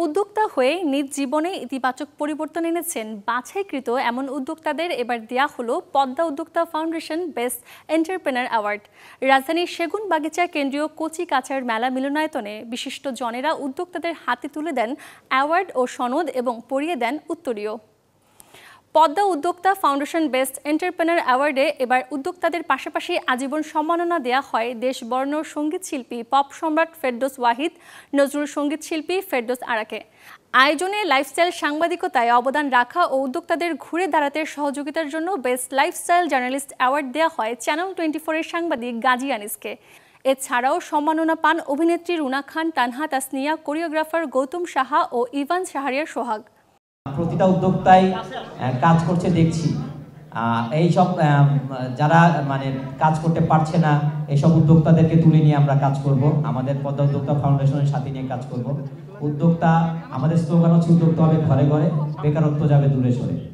উদ্যোক্তা হয়ে নিজ জীবনে ইতিবাচক পরিবর্তন এনেছেন বাছাইকৃত এমন উদ্যোক্তাদের এবার দেয়া হলো পদ্মা উদ্যোক্তা ফাউন্ডেশন বেস্ট এন্টারপ্রেনার অ্যাওয়ার্ড। রাজধানীর সেগুনবাগিচা কেন্দ্রীয় কচি কাঁচার মেলা মিলনায়তনে বিশিষ্ট জনেরা উদ্যোক্তাদের হাতে তুলে দেন অ্যাওয়ার্ড ও সনদ এবং পরিয়ে দেন উত্তরীয়। পদ্মা উদ্যোক্তা ফাউন্ডেশন বেস্ট এন্টারপ্রেনার অ্যাওয়ার্ডে এবার উদ্যোক্তাদের পাশাপাশি আজীবন সম্মাননা দেওয়া হয় দেশবর্ণ সঙ্গীতশিল্পী পপ সম্রাট ফেরদৌস ওয়াহিদ, নজরুল সঙ্গীতশিল্পী ফেরদৌস আরাকে। আয়োজনে লাইফস্টাইল সাংবাদিকতায় অবদান রাখা ও উদ্যোক্তাদের ঘুরে দাঁড়াতে সহযোগিতার জন্য বেস্ট লাইফস্টাইল জার্নালিস্ট অ্যাওয়ার্ড দেওয়া হয় চ্যানেল 24-এর সাংবাদিক গাজী আনিসকে। এছাড়াও সম্মাননা পান অভিনেত্রী রুনা খান, তানহা তাসনিয়া, কোরিওগ্রাফার গৌতম সাহা ও ইভান শাহরিয়ার সোহাগ। প্রতিটা উদ্যোক্তাই কাজ করছে দেখছি, এইসব যারা কাজ করতে পারছে না এইসব উদ্যোক্তাদেরকে তুলে নিয়ে আমরা কাজ করব। আমাদের পদ্মা উদ্যোক্তা ফাউন্ডেশনের সাথে নিয়ে কাজ করব। উদ্যোক্তা আমাদের স্লোগান হচ্ছে উদ্যোক্তা হবে ঘরে ঘরে, বেকারত্ব যাবে দূরে সরে।